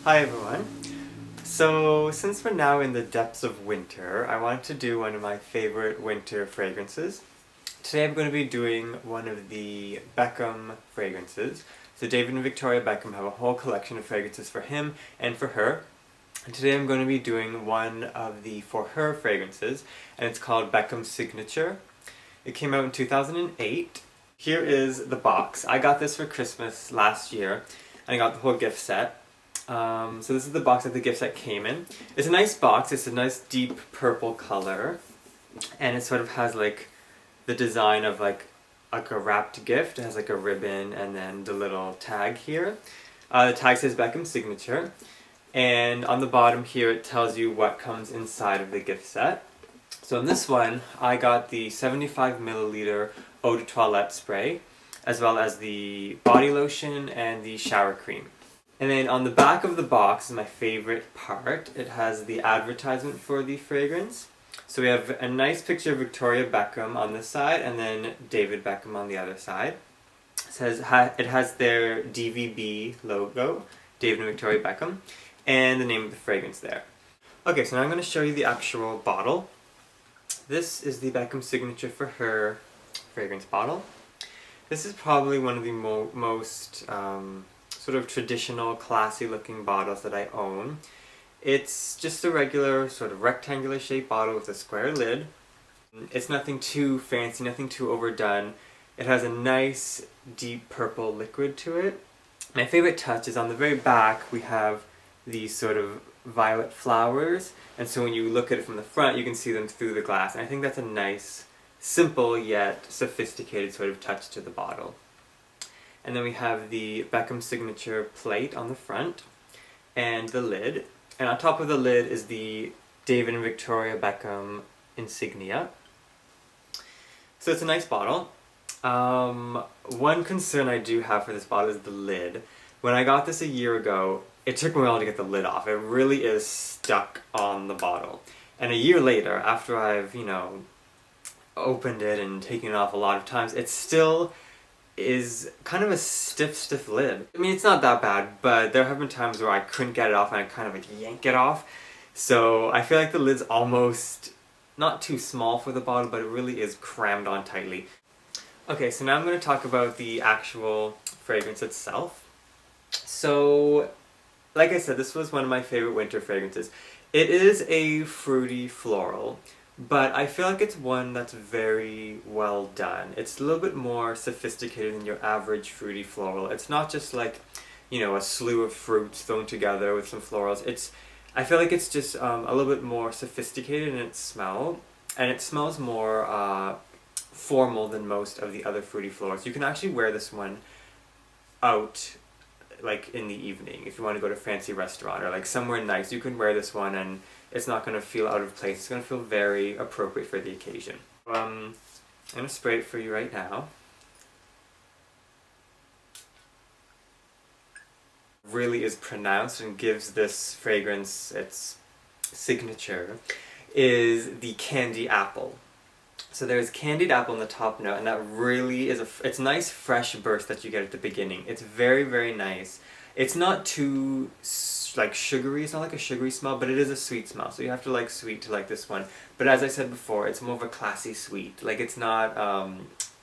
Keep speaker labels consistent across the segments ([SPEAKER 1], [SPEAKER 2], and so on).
[SPEAKER 1] Hi everyone. So since we're now in the depths of winter, I wanted to do one of my favorite winter fragrances. Today I'm going to be doing one of the Beckham fragrances. So David and Victoria Beckham have a whole collection of fragrances for him and for her. And today I'm going to be doing one of the For Her fragrances, and it's called Beckham Signature. It came out in 2008. Here is the box. I got this for Christmas last year, and I got the whole gift set. So this is the box that the gift set came in. It's a nice box, it's a nice deep purple color, and it sort of has like the design of like a wrapped gift. It has like a ribbon and then the little tag here. The tag says Beckham Signature, and on the bottom here it tells you what comes inside of the gift set. So in this one, I got the 75 milliliter Eau de Toilette spray, as well as the body lotion and the shower cream. And then on the back of the box is my favorite part. It has the advertisement for the fragrance. So we have a nice picture of Victoria Beckham on this side and then David Beckham on the other side. It has their DVB logo, David and Victoria Beckham, and the name of the fragrance there. Okay, so now I'm going to show you the actual bottle. This is the Beckham Signature For Her fragrance bottle. This is probably one of the most sort of traditional, classy looking bottles that I own. It's just a regular sort of rectangular shaped bottle with a square lid. It's nothing too fancy, nothing too overdone. It has a nice deep purple liquid to it. My favorite touch is on the very back we have these sort of violet flowers, and so when you look at it from the front you can see them through the glass, and I think that's a nice, simple yet sophisticated sort of touch to the bottle. And then we have the Beckham Signature plate on the front, and the lid. And on top of the lid is the David and Victoria Beckham insignia. So it's a nice bottle. One concern I do have for this bottle is the lid. When I got this a year ago, it took me a while to get the lid off. It really is stuck on the bottle. And a year later, after I've, opened it and taken it off a lot of times, it still is kind of a stiff lid. I mean, it's not that bad, but there have been times where I couldn't get it off and I kind of like yank it off. So I feel like the lid's almost not too small for the bottle, but it really is crammed on tightly. Okay, so now I'm going to talk about the actual fragrance itself. So, like I said, this was one of my favorite winter fragrances. It is a fruity floral, but I feel like it's one that's very well done. It's a little bit more sophisticated than your average fruity floral. It's not just like, a slew of fruits thrown together with some florals. I feel like it's just a little bit more sophisticated in its smell, and it smells more formal than most of the other fruity florals. You can actually wear this one out like in the evening if you want to go to a fancy restaurant or like somewhere nice. You can wear this one and it's not going to feel out of place. It's going to feel very appropriate for the occasion. I'm going to spray it for you right now. Really is pronounced and gives this fragrance its signature is the candy apple. So there's candied apple in the top note, and that really is it's a nice fresh burst that you get at the beginning. It's very, very nice. It's not too like sugary, it's not like a sugary smell, but it is a sweet smell, so you have to like sweet to like this one. But as I said before, it's more of a classy sweet. Like it's not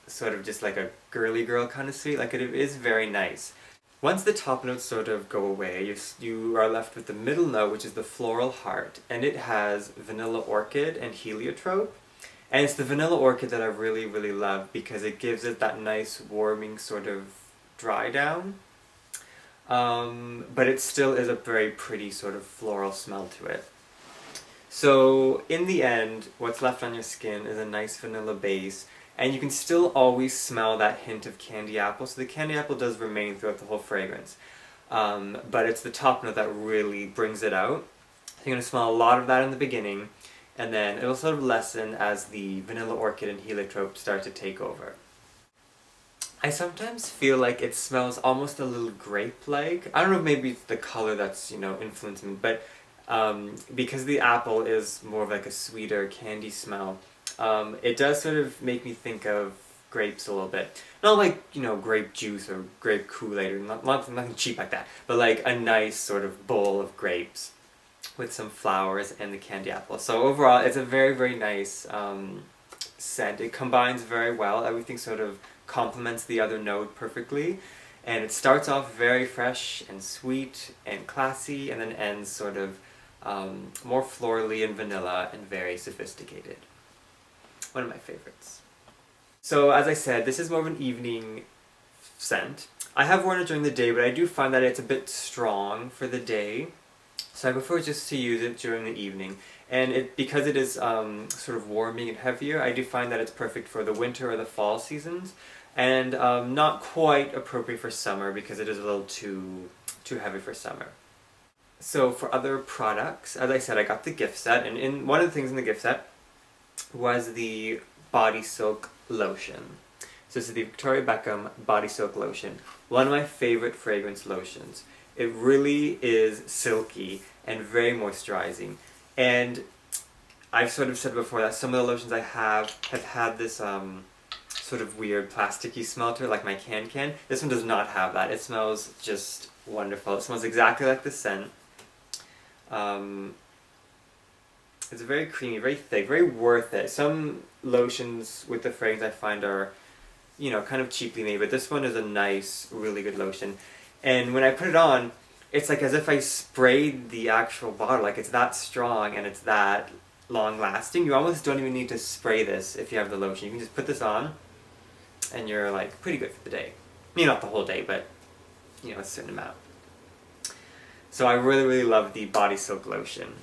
[SPEAKER 1] sort of just like a girly girl kind of sweet, like it is very nice. Once the top notes sort of go away, you are left with the middle note, which is the floral heart, and it has vanilla orchid and heliotrope. And it's the vanilla orchid that I really, really love because it gives it that nice warming sort of dry down. But it still is a very pretty sort of floral smell to it. So in the end, what's left on your skin is a nice vanilla base, and you can still always smell that hint of candy apple. So the candy apple does remain throughout the whole fragrance. But it's the top note that really brings it out. You're going to smell a lot of that in the beginning, and then it'll sort of lessen as the vanilla orchid and heliotrope start to take over. I sometimes feel like it smells almost a little grape-like. I don't know if maybe it's the color that's, influencing me, but because the apple is more of like a sweeter candy smell, it does sort of make me think of grapes a little bit. Not like, you know, grape juice or grape Kool-Aid or nothing cheap like that, but like a nice sort of bowl of grapes with some flowers and the candy apple. So overall, it's a very, very nice scent. It combines very well. Everything sort of complements the other note perfectly. And it starts off very fresh and sweet and classy, and then ends sort of more florally and vanilla and very sophisticated. One of my favorites. So as I said, this is more of an evening scent. I have worn it during the day, but I do find that it's a bit strong for the day. So I prefer just to use it during the evening. And because it is sort of warming and heavier, I do find that it's perfect for the winter or the fall seasons. And not quite appropriate for summer because it is a little too heavy for summer. So for other products, as I said, I got the gift set, and one of the things in the gift set was the Body Silk Lotion. So this is the Victoria Beckham Body Silk Lotion. One of my favorite fragrance lotions. It really is silky and very moisturizing. And I've sort of said before that some of the lotions I have had this sort of weird plasticky smell to it, like my can. This one does not have that. It smells just wonderful. It smells exactly like the scent. It's very creamy, very thick, very worth it. Some lotions with the fragrance I find are, you know, kind of cheaply made, but this one is a nice, really good lotion. And when I put it on, it's like as if I sprayed the actual bottle. Like, it's that strong and it's that long lasting. You almost don't even need to spray this if you have the lotion. You can just put this on and you're like pretty good for the day. I mean, not the whole day, but you know, a certain amount. So I really, really love the Body Silk Lotion.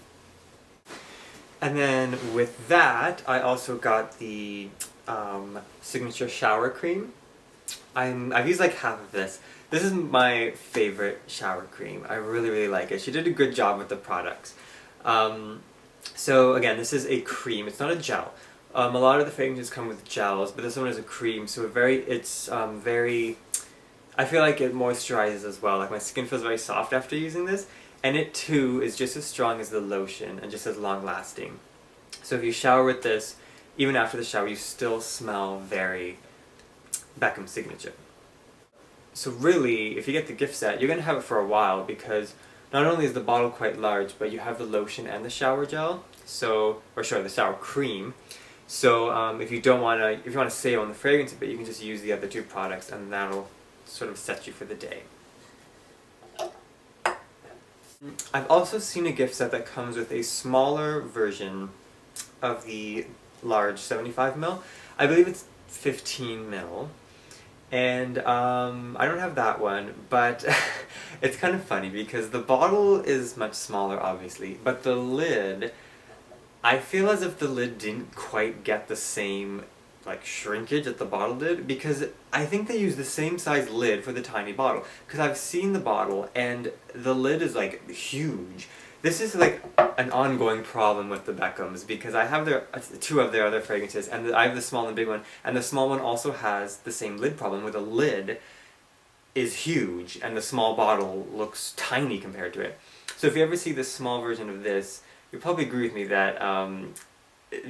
[SPEAKER 1] And then with that, I also got the Signature Shower Cream. I've used like half of this. This is my favorite shower cream. I really, really like it. She did a good job with the products. So again, this is a cream. It's not a gel. A lot of the fragrances come with gels, but this one is a cream. So it's very. I feel like it moisturizes as well. Like, my skin feels very soft after using this, and it too is just as strong as the lotion and just as long lasting. So if you shower with this, even after the shower, you still smell very Beckham Signature. So really, if you get the gift set, you're going to have it for a while because not only is the bottle quite large, but you have the lotion and the shower gel, the shower cream. So if you want to save on the fragrance a bit, you can just use the other two products and that'll sort of set you for the day. I've also seen a gift set that comes with a smaller version of the large 75ml. I believe it's 15ml. And I don't have that one, but it's kind of funny because the bottle is much smaller, obviously, but the lid, I feel as if the lid didn't quite get the same like shrinkage that the bottle did, because I think they use the same size lid for the tiny bottle, because I've seen the bottle and the lid is like huge. This is like an ongoing problem with the Beckhams, because I have two of their other fragrances, and I have the small and big one, and the small one also has the same lid problem where the lid is huge and the small bottle looks tiny compared to it. So if you ever see the small version of this, you'll probably agree with me that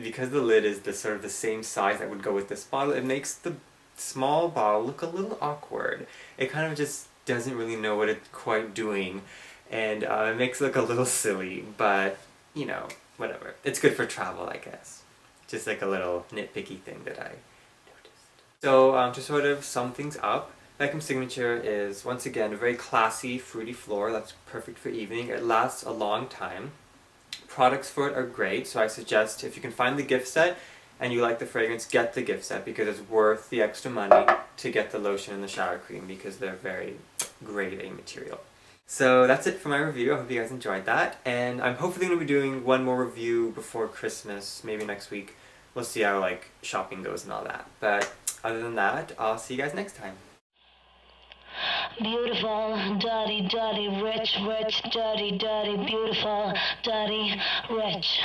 [SPEAKER 1] because the lid is sort of the same size that would go with this bottle, it makes the small bottle look a little awkward. It kind of just doesn't really know what it's quite doing, and it makes it look a little silly, but, you know, whatever. It's good for travel, I guess. Just like a little nitpicky thing that I noticed. So to sort of sum things up, Beckham Signature is, once again, a very classy, fruity floral that's perfect for evening. It lasts a long time. Products for it are great, so I suggest if you can find the gift set and you like the fragrance, get the gift set, because it's worth the extra money to get the lotion and the shower cream, because they're very grade A material. So that's it for my review. I hope you guys enjoyed that, and I'm hopefully going to be doing one more review before Christmas, maybe next week. We'll see how like shopping goes and all that. But other than that, I'll see you guys next time.
[SPEAKER 2] Beautiful, dirty, dirty, rich, rich, dirty, dirty, beautiful, dirty, rich.